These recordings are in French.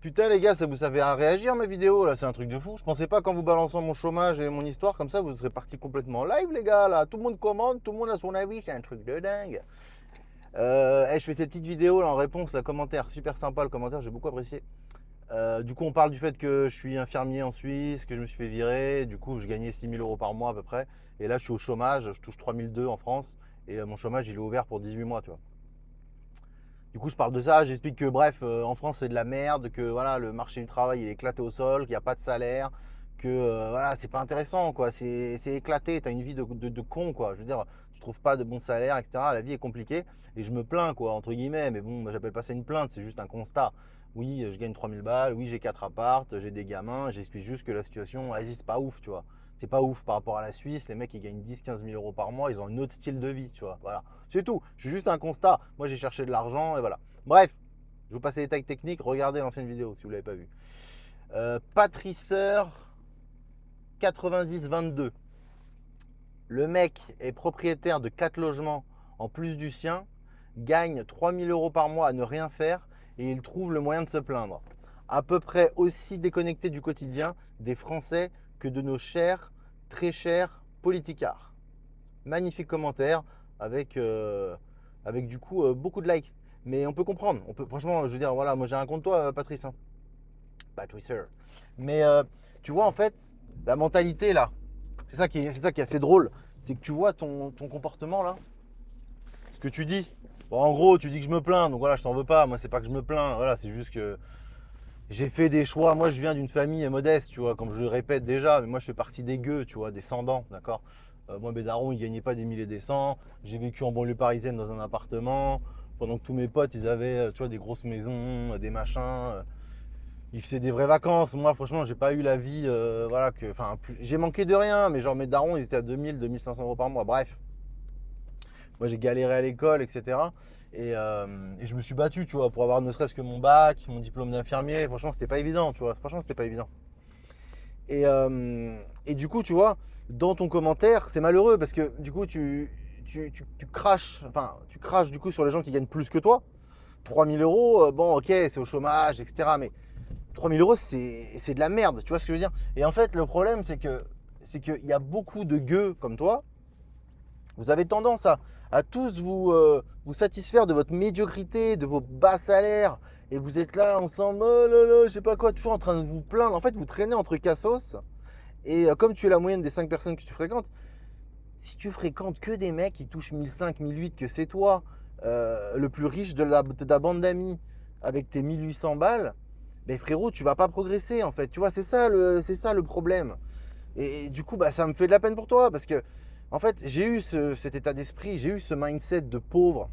Putain les gars, ça vous savez à réagir mes vidéos là, c'est un truc de fou. Je pensais pas qu'en vous balançant mon chômage et mon histoire comme ça, vous serez partis complètement en live les gars là. Tout le monde commente, tout le monde a son avis, c'est un truc de dingue. Je fais ces petites vidéos là, en réponse, là, commentaire, super sympa le commentaire, j'ai beaucoup apprécié. Du coup on parle du fait que je suis infirmier en Suisse, que je me suis fait virer, du coup je gagnais 6 000 € par mois à peu près. Et là je suis au chômage, je touche 3 200 en France et mon chômage il est ouvert pour 18 mois tu vois. Du coup, je parle de ça, j'explique que bref, en France c'est de la merde, que voilà, le marché du travail il est éclaté au sol, qu'il n'y a pas de salaire, que voilà, c'est pas intéressant quoi, c'est éclaté, tu as une vie de con quoi. Je veux dire, tu trouves pas de bon salaire, etc. La vie est compliquée et je me plains quoi, entre guillemets, mais bon, j'appelle pas ça une plainte, c'est juste un constat. Oui, je gagne 3 000 balles, oui, j'ai 4 appartes, j'ai des gamins, j'explique juste que la situation, vas-y, c'est pas ouf, tu vois. C'est pas ouf par rapport à la Suisse, les mecs ils gagnent 10 000 à 15 000 € par mois, ils ont un autre style de vie, tu vois. Voilà, c'est tout. C'est juste un constat. Moi j'ai cherché de l'argent et voilà. Bref, je vous passe les détails techniques. Regardez l'ancienne vidéo si vous ne l'avez pas vue. Patriceur 9022. Le mec est propriétaire de 4 logements en plus du sien, gagne 3 000 € par mois à ne rien faire et il trouve le moyen de se plaindre. À peu près aussi déconnecté du quotidien des Français que de nos chers, très chers politicards. Magnifique commentaire avec du coup beaucoup de likes. Mais on peut comprendre. Franchement, je veux dire, voilà, moi j'ai un compte toi, Patrice. Hein. Patricer. Mais tu vois, en fait, la mentalité là, c'est ça qui est assez drôle. C'est que tu vois ton comportement là, ce que tu dis. Bon, en gros, tu dis que je me plains, donc voilà, je t'en veux pas. Moi, c'est pas que je me plains. Voilà, c'est juste que j'ai fait des choix. Moi, je viens d'une famille modeste, tu vois, comme je le répète déjà, mais moi, je fais partie des gueux, tu vois, des sans-dents, d'accord. Moi, mes darons, ils gagnaient pas des milliers des cents. J'ai vécu en banlieue parisienne dans un appartement, pendant que tous mes potes, ils avaient, tu vois, des grosses maisons, des machins. Ils faisaient des vraies vacances. Moi, franchement, j'ai pas eu la vie, voilà, que, enfin, j'ai manqué de rien, mais genre, mes darons, ils étaient à 2 000, 2 500 € par mois. Bref, moi, j'ai galéré à l'école, etc. Et je me suis battu, tu vois, pour avoir ne serait-ce que mon bac, mon diplôme d'infirmier. Franchement, c'était pas évident, tu vois. Franchement, c'était pas évident. Et du coup, tu vois, dans ton commentaire, c'est malheureux parce que du coup, tu craches, enfin, tu craches du coup sur les gens qui gagnent plus que toi. 3 000 €, bon, ok, c'est au chômage, etc. Mais 3 000 €, c'est de la merde, tu vois ce que je veux dire? Et en fait, le problème, c'est qu'il y a beaucoup de gueux comme toi. Vous avez tendance à tous vous satisfaire de votre médiocrité, de vos bas salaires. Et vous êtes là ensemble, oh là là, je sais pas quoi, toujours en train de vous plaindre. En fait, vous traînez entre cassos. Et comme tu es la moyenne des 5 personnes que tu fréquentes, si tu fréquentes que des mecs qui touchent 1 500, 1 800, que c'est toi le plus riche de ta bande d'amis avec tes 1 800 balles, mais frérot, tu vas pas progresser en fait. Tu vois, c'est ça le problème. Et du coup, bah, ça me fait de la peine pour toi parce que, en fait, j'ai eu cet état d'esprit, j'ai eu ce mindset de pauvre,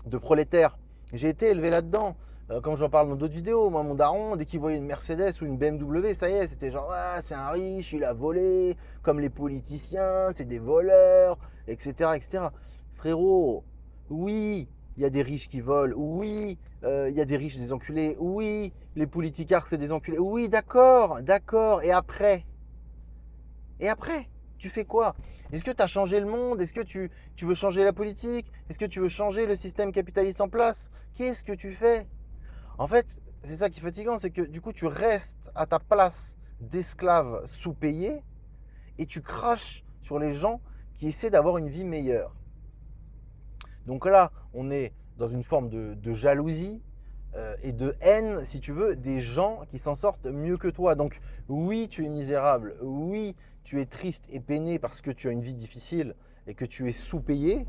de prolétaire. J'ai été élevé là-dedans. Comme j'en parle dans d'autres vidéos, moi, mon daron, dès qu'il voyait une Mercedes ou une BMW, ça y est, c'était genre, ah, c'est un riche, il a volé, comme les politiciens, c'est des voleurs, etc., etc. Frérot, oui, il y a des riches qui volent, oui, il y a des riches, des enculés, oui, les politicards, c'est des enculés, oui, d'accord, d'accord, et après, tu fais quoi? Est-ce que tu as changé le monde? Est-ce que tu veux changer la politique? Est-ce que tu veux changer le système capitaliste en place? Qu'est-ce que tu fais? En fait, c'est ça qui est fatigant, c'est que du coup, tu restes à ta place d'esclave sous-payé et tu craches sur les gens qui essaient d'avoir une vie meilleure. Donc là, on est dans une forme de jalousie et de haine, si tu veux, des gens qui s'en sortent mieux que toi. Donc oui, tu es misérable, oui, tu es triste et peiné parce que tu as une vie difficile et que tu es sous-payé,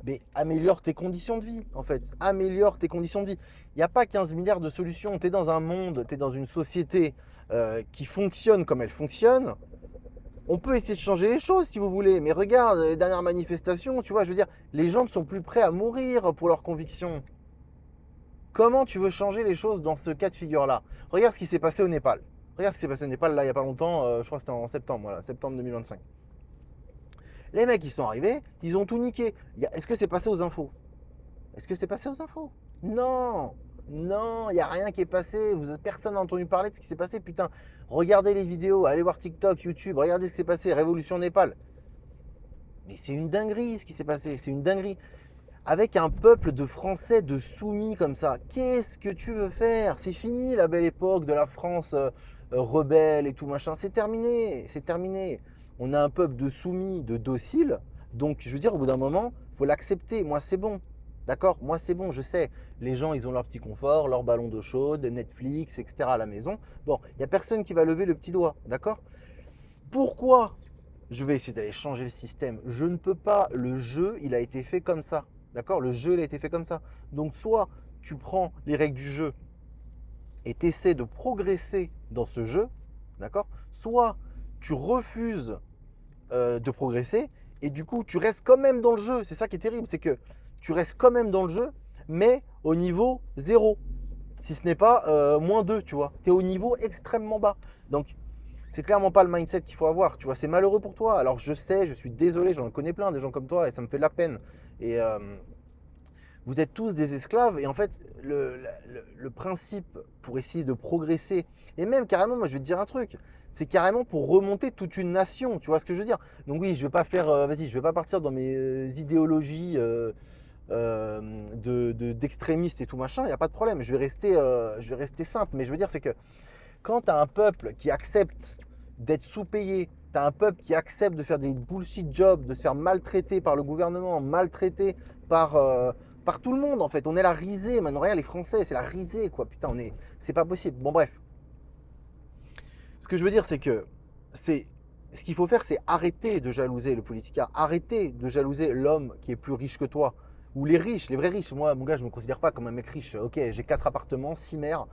mais améliore tes conditions de vie, en fait. Améliore tes conditions de vie. Il n'y a pas 15 milliards de solutions. Tu es dans un monde, tu es dans une société qui fonctionne comme elle fonctionne. On peut essayer de changer les choses si vous voulez, mais regarde les dernières manifestations, tu vois, je veux dire, les gens ne sont plus prêts à mourir pour leurs convictions. Comment tu veux changer les choses dans ce cas de figure-là? Regarde ce qui s'est passé au Népal. Regarde ce qui s'est passé au Népal là il n'y a pas longtemps, je crois que c'était en septembre, voilà, septembre 2025. Les mecs ils sont arrivés, ils ont tout niqué. Est-ce que c'est passé aux infos? Est-ce que c'est passé aux infos? Non, non, il n'y a rien qui est passé. Personne n'a entendu parler de ce qui s'est passé. Putain, regardez les vidéos, allez voir TikTok, YouTube, regardez ce qui s'est passé, Révolution Népal. Mais c'est une dinguerie ce qui s'est passé, c'est une dinguerie. avec un peuple de Français, de soumis comme ça. Qu'est-ce que tu veux faire? C'est fini la belle époque de la France rebelle et tout machin. C'est terminé, c'est terminé. On a un peuple de soumis, de dociles. Donc, je veux dire, au bout d'un moment, il faut l'accepter. Moi, c'est bon. D'accord? Moi, c'est bon, je sais. Les gens, ils ont leur petit confort, leur ballon d'eau chaude, Netflix, etc. à la maison. Bon, il n'y a personne qui va lever le petit doigt. D'accord? Pourquoi je vais essayer d'aller changer le système? Je ne peux pas. Le jeu, il a été fait comme ça. D'accord? Le jeu, il a été fait comme ça. Donc, soit tu prends les règles du jeu et tu essaies de progresser dans ce jeu. D'accord? Soit tu refuses de progresser et du coup, tu restes quand même dans le jeu. C'est ça qui est terrible. C'est que tu restes quand même dans le jeu, mais au niveau 0. Si ce n'est pas -2, tu vois. Tu es au niveau extrêmement bas. Donc, c'est clairement pas le mindset qu'il faut avoir, tu vois. C'est malheureux pour toi. Alors, je sais, je suis désolé, j'en connais plein, des gens comme toi, et ça me fait de la peine. Et vous êtes tous des esclaves. Et en fait, le principe pour essayer de progresser, et même carrément, moi, je vais te dire un truc, c'est carrément pour remonter toute une nation, tu vois ce que je veux dire? Donc oui, je vais pas faire, vas-y, je vais pas partir dans mes idéologies d'extrémistes et tout machin, il n'y a pas de problème, je vais rester simple. Mais je veux dire, c'est que quand tu as un peuple qui accepte d'être sous-payé, tu as un peuple qui accepte de faire des bullshit jobs, de se faire maltraiter par le gouvernement, maltraiter par tout le monde en fait. On est la risée, maintenant regarde les Français, c'est la risée quoi, putain, c'est pas possible. Bon bref, ce que je veux dire c'est que ce qu'il faut faire, c'est arrêter de jalouser le politicien, arrêter de jalouser l'homme qui est plus riche que toi. Ou les riches, les vrais riches. Moi, mon gars, je ne me considère pas comme un mec riche. Ok, j'ai 4 appartements, 6 mères,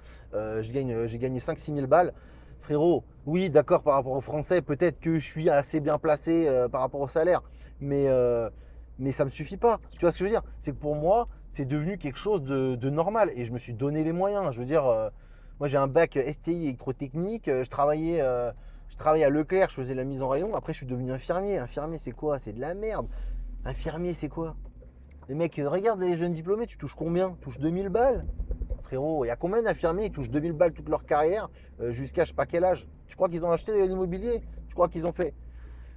j'ai gagné 5-6 000 balles. Frérot, oui, d'accord, par rapport aux Français, peut-être que je suis assez bien placé par rapport au salaire. Mais ça ne me suffit pas. Tu vois ce que je veux dire? C'est que pour moi, c'est devenu quelque chose de normal. Et je me suis donné les moyens. Je veux dire, moi, j'ai un bac STI électrotechnique. Je travaillais à Leclerc, je faisais la mise en rayon. Après, je suis devenu infirmier. Infirmier, c'est quoi? C'est de la merde. Infirmier, c'est quoi? Les mecs, regarde les jeunes diplômés, tu touches combien? Tu touches 2000 balles? Frérot, il y a combien d'infirmiers qui touchent 2000 balles toute leur carrière jusqu'à je sais pas quel âge? Tu crois qu'ils ont acheté de l'immobilier? Tu crois qu'ils ont fait?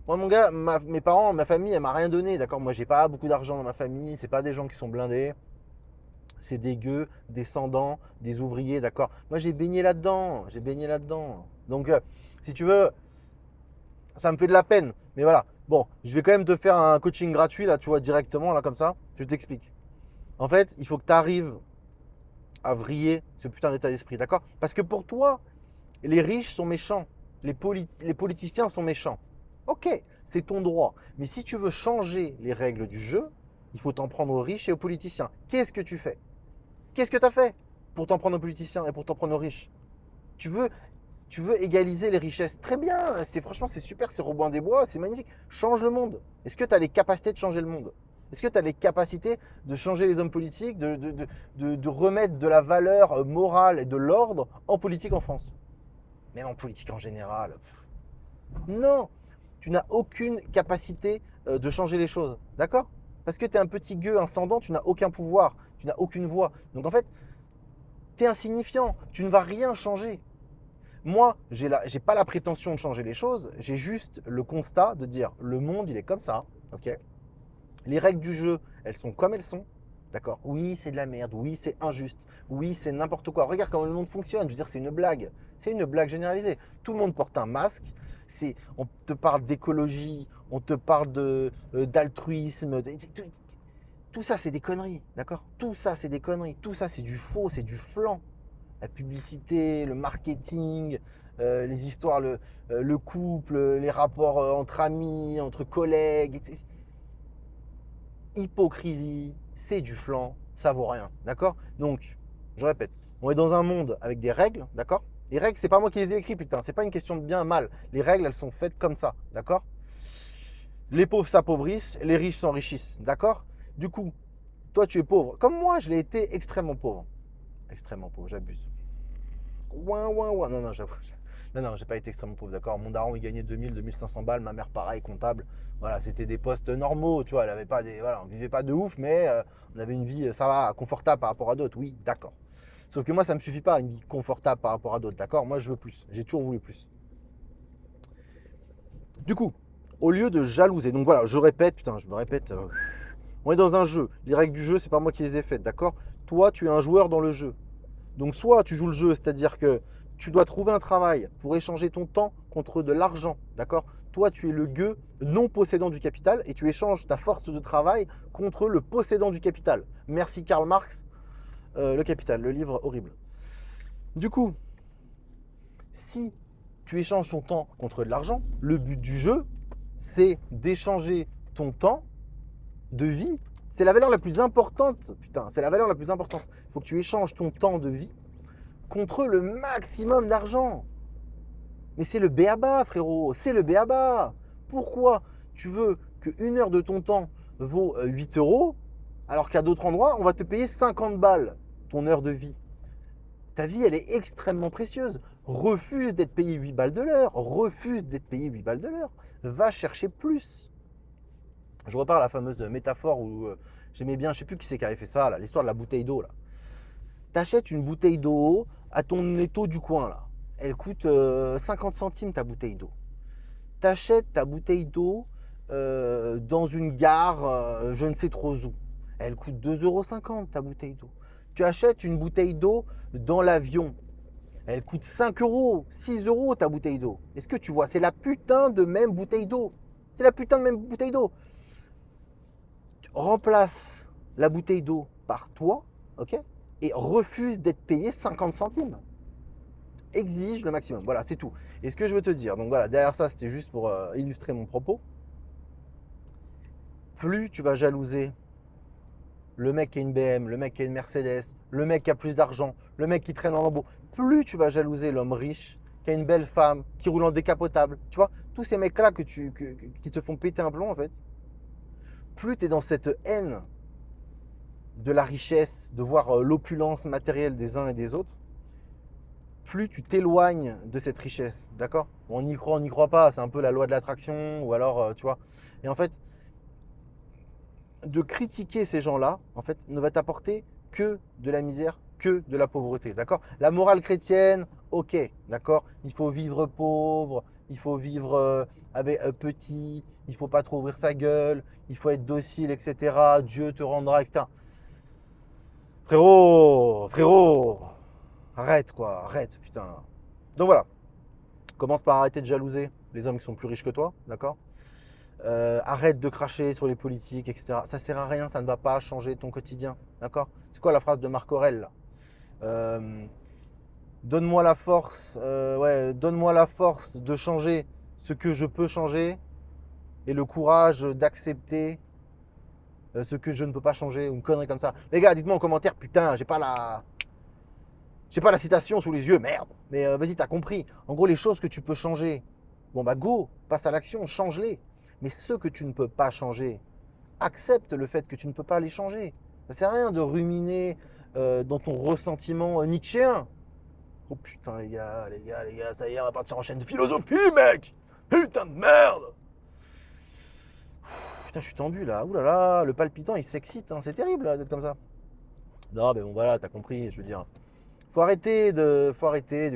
Moi, mon gars, mes parents, ma famille, elle m'a rien donné. D'accord? Moi, j'ai pas beaucoup d'argent dans ma famille. C'est pas des gens qui sont blindés. C'est des gueux, descendants, des ouvriers. D'accord? Moi, j'ai baigné là-dedans. J'ai baigné là-dedans. Donc, si tu veux, ça me fait de la peine. Mais voilà. Bon, je vais quand même te faire un coaching gratuit, là, tu vois, directement, là, comme ça. Je t'explique. En fait, il faut que tu arrives à vriller ce putain d'état d'esprit, d'accord? Parce que pour toi, les riches sont méchants. Les politiciens sont méchants. Ok, c'est ton droit. Mais si tu veux changer les règles du jeu, il faut t'en prendre aux riches et aux politiciens. Qu'est-ce que tu fais? Qu'est-ce que tu as fait pour t'en prendre aux politiciens et pour t'en prendre aux riches? Tu veux, tu veux égaliser les richesses. Très bien, franchement c'est super, c'est Robin des Bois, c'est magnifique. Change le monde. Est-ce que tu as les capacités de changer le monde? Est-ce que tu as les capacités de changer les hommes politiques, de remettre de la valeur morale et de l'ordre en politique en France? Même en politique en général. Non, tu n'as aucune capacité de changer les choses. D'accord? Parce que tu es un petit gueux incendant, tu n'as aucun pouvoir, tu n'as aucune voix. Donc en fait, tu es insignifiant, tu ne vas rien changer. Moi, j'ai pas la prétention de changer les choses, j'ai juste le constat de dire le monde, il est comme ça, ok? Les règles du jeu, elles sont comme elles sont, d'accord? Oui, c'est de la merde, oui, c'est injuste, oui, c'est n'importe quoi. Regarde comment le monde fonctionne, je veux dire, c'est une blague. C'est une blague généralisée. Tout le monde porte un masque, on te parle d'écologie, on te parle d'altruisme, tout ça, c'est des conneries, d'accord? Tout ça, c'est des conneries, tout ça, c'est du faux, c'est du flan. La publicité, le marketing, les histoires, le couple, les rapports entre amis, entre collègues, hypocrisie, c'est du flan, ça vaut rien, d'accord? Donc, je répète, on est dans un monde avec des règles, d'accord? Les règles, c'est pas moi qui les ai écrites, putain, c'est pas une question de bien, mal. Les règles, elles sont faites comme ça, d'accord? Les pauvres s'appauvrissent, les riches s'enrichissent, d'accord? Du coup, toi, tu es pauvre. Comme moi, je l'ai été extrêmement pauvre. Extrêmement pauvre, j'abuse. Ouin, ouin, ouin. Non, non, j'avoue. Non, non, j'ai pas été extrêmement pauvre, d'accord. Mon daron, il gagnait 2000, 2500 balles. Ma mère, pareil, comptable. Voilà, c'était des postes normaux, tu vois. Elle avait pas des, voilà, on vivait pas de ouf, mais on avait une vie, ça va, confortable par rapport à d'autres. Oui, d'accord. Sauf que moi, ça me suffit pas, une vie confortable par rapport à d'autres, d'accord. Moi, je veux plus. J'ai toujours voulu plus. Du coup, au lieu de jalouser, donc voilà, je répète, putain, je me répète. On est dans un jeu. Les règles du jeu, c'est pas moi qui les ai faites, d'accord? Toi, tu es un joueur dans le jeu. Donc, soit tu joues le jeu, c'est-à-dire que tu dois trouver un travail pour échanger ton temps contre de l'argent, d'accord? Toi, tu es le gueux non possédant du capital et tu échanges ta force de travail contre le possédant du capital. Merci Karl Marx, Le Capital, le livre horrible. Du coup, si tu échanges ton temps contre de l'argent, le but du jeu, c'est d'échanger ton temps de vie. C'est la valeur la plus importante. Putain, c'est la valeur la plus importante. Il faut que tu échanges ton temps de vie contre le maximum d'argent. Mais c'est le b.a.-ba, frérot. C'est le b.a.-ba. Pourquoi tu veux qu'une heure de ton temps vaut 8 euros alors qu'à d'autres endroits, on va te payer 50 balles ton heure de vie? Ta vie, elle est extrêmement précieuse. Refuse d'être payé 8 balles de l'heure. Refuse d'être payé 8 balles de l'heure. Va chercher plus. Je repars à la fameuse métaphore où j'aimais bien, je ne sais plus qui c'est qui avait fait ça, l'histoire de la bouteille d'eau. Tu achètes une bouteille d'eau à ton étau du coin. Là. Elle coûte 50 centimes ta bouteille d'eau. Tu achètes ta bouteille d'eau dans une gare, je ne sais trop où. Elle coûte 2,50 € ta bouteille d'eau. Tu achètes une bouteille d'eau dans l'avion. Elle coûte 5 euros, 6 euros ta bouteille d'eau. Est-ce que tu vois? C'est la putain de même bouteille d'eau. C'est la putain de même bouteille d'eau. Remplace la bouteille d'eau par toi, ok? Et refuse d'être payé 50 centimes. Exige le maximum. Voilà, c'est tout. Et ce que je veux te dire, donc voilà, derrière ça, c'était juste pour illustrer mon propos. Plus tu vas jalouser le mec qui a une BM, le mec qui a une Mercedes, le mec qui a plus d'argent, le mec qui traîne en lambeau, plus tu vas jalouser l'homme riche, qui a une belle femme, qui roule en décapotable, tu vois, tous ces mecs-là qui te font péter un plomb en fait, plus tu es dans cette haine de la richesse, de voir l'opulence matérielle des uns et des autres, plus tu t'éloignes de cette richesse, d'accord? On y croit, on n'y croit pas, c'est un peu la loi de l'attraction, ou alors, tu vois. Et en fait, de critiquer ces gens-là, en fait, ne va t'apporter que de la misère, que de la pauvreté, d'accord? La morale chrétienne, ok, d'accord? Il faut vivre pauvre, il faut vivre avec petit, il ne faut pas trop ouvrir sa gueule, il faut être docile, etc. Dieu te rendra, etc. Frérot, arrête quoi, arrête, putain. Donc voilà, commence par arrêter de jalouser les hommes qui sont plus riches que toi, d'accord? Arrête de cracher sur les politiques, etc. Ça sert à rien, ça ne va pas changer ton quotidien, d'accord? C'est quoi la phrase de Marc Aurèle là? Donne-moi la force, donne-moi la force de changer ce que je peux changer et le courage d'accepter ce que je ne peux pas changer, ou une connerie comme ça. Les gars, dites-moi en commentaire, putain, j'ai pas la citation sous les yeux, merde. Mais vas-y, t'as compris. En gros, les choses que tu peux changer, bon bah go, passe à l'action, change-les. Mais ceux que tu ne peux pas changer, accepte le fait que tu ne peux pas les changer. Ça sert à rien de ruminer dans ton ressentiment nietzschéen. Oh putain les gars, ça y est, on va partir en chaîne de philosophie, mec. Putain de merde. Putain, je suis tendu là. Ouh là là, le palpitant il s'excite, hein. C'est terrible là, d'être comme ça. Non, mais bon voilà, t'as compris, je veux dire. Faut arrêter de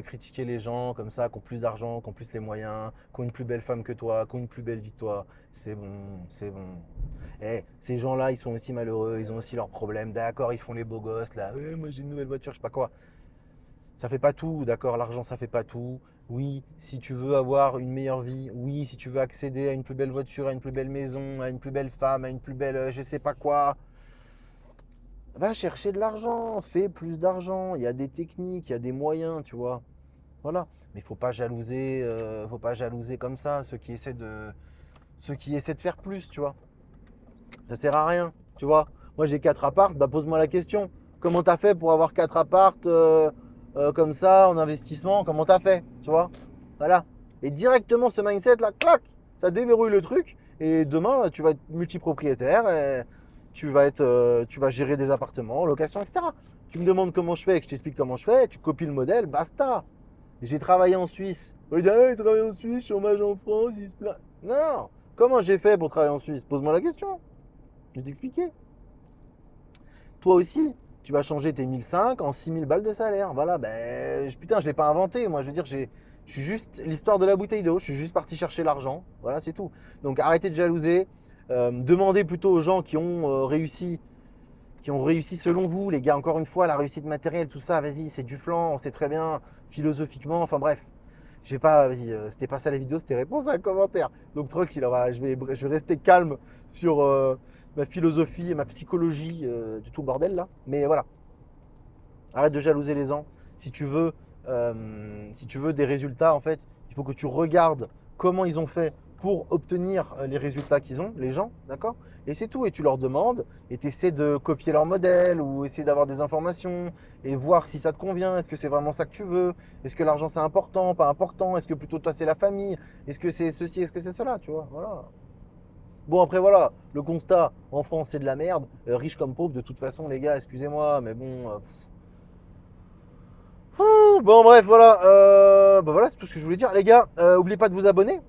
critiquer les gens comme ça, qui ont plus d'argent, qui ont plus les moyens, qui ont une plus belle femme que toi, qui ont une plus belle vie que toi. C'est bon, c'est bon. Eh, ces gens-là, ils sont aussi malheureux, ils ont aussi leurs problèmes. D'accord, ils font les beaux gosses là. Moi j'ai une nouvelle voiture, je sais pas quoi. Ça fait pas tout, d'accord, l'argent ça fait pas tout. Oui, si tu veux avoir une meilleure vie, oui, si tu veux accéder à une plus belle voiture, à une plus belle maison, à une plus belle femme, à une plus belle je sais pas quoi, va chercher de l'argent, fais plus d'argent. Il y a des techniques, il y a des moyens, tu vois. Voilà. Mais faut pas jalouser comme ça ceux qui essaient de faire plus, tu vois. Ça sert à rien, tu vois. Moi j'ai 4 apparts, bah pose-moi la question. Comment t'as fait pour avoir 4 apparts comme ça en investissement? Comment t'as fait, tu vois? Voilà. Et directement ce mindset là, clac, ça déverrouille le truc. Et demain tu vas être multipropriétaire. Et tu vas gérer des appartements, location, etc. Tu me demandes comment je fais et que je t'explique comment je fais, tu copies le modèle, basta. J'ai travaillé en Suisse. On dit, ah, il travaille en Suisse, chômage en France, il se plaint. Non, comment j'ai fait pour travailler en Suisse? Pose-moi la question. Je vais t'expliquer. Toi aussi, tu vas changer tes 1005 en 6000 balles de salaire. Voilà, ben putain, je ne l'ai pas inventé. Moi, je veux dire, je suis juste l'histoire de la bouteille d'eau. Je suis juste parti chercher l'argent. Voilà, c'est tout. Donc arrêtez de jalouser. Demandez plutôt aux gens qui ont réussi selon vous, les gars. Encore une fois, la réussite matérielle, tout ça, vas-y, c'est du flan, on sait très bien, philosophiquement, enfin bref. J'ai pas, vas-y, c'était pas ça la vidéo, c'était réponse à un commentaire. Donc tranquille, je vais rester calme sur ma philosophie et ma psychologie du tout le bordel là. Mais voilà, arrête de jalouser les gens. Si tu veux, si tu veux des résultats, en fait, il faut que tu regardes comment ils ont fait pour obtenir les résultats qu'ils ont, les gens, d'accord? Et c'est tout. Et tu leur demandes et tu essaies de copier leur modèle ou essayer d'avoir des informations et voir si ça te convient. Est-ce que c'est vraiment ça que tu veux? Est-ce que l'argent c'est important, pas important? Est-ce que plutôt toi c'est la famille? Est-ce que c'est ceci? Est-ce que c'est cela? Tu vois, voilà. Bon, après, voilà, le constat en France c'est de la merde, riche comme pauvre, de toute façon, les gars, excusez-moi, mais bon. Bon, bref, voilà. Bah voilà, c'est tout ce que je voulais dire. Les gars, n'oubliez pas de vous abonner.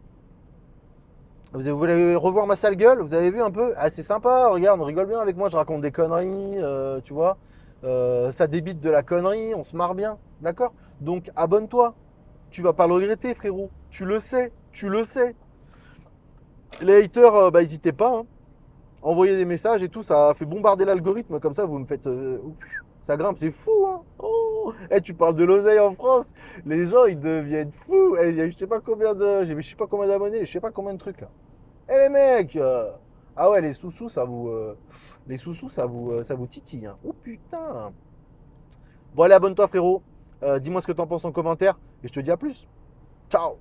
Vous voulez revoir ma sale gueule? Vous avez vu un peu? Ah, c'est sympa, regarde, on rigole bien avec moi, je raconte des conneries, tu vois. Ça débite de la connerie, on se marre bien, d'accord? Donc abonne-toi. Tu vas pas le regretter, frérot. Tu le sais, tu le sais. Les haters, bah n'hésitez pas, hein. Envoyez des messages et tout, ça fait bombarder l'algorithme, comme ça vous me faites. Ça grimpe, c'est fou, hein. Oh, eh, tu parles de l'oseille en France, les gens ils deviennent fous. Eh, je sais pas combien je sais pas combien d'abonnés, je sais pas combien de trucs là. Eh les mecs, ah ouais les sous-sous ça vous titille, hein. Oh putain. Bon allez abonne-toi frérot. Dis-moi ce que t'en penses en commentaire et je te dis à plus. Ciao.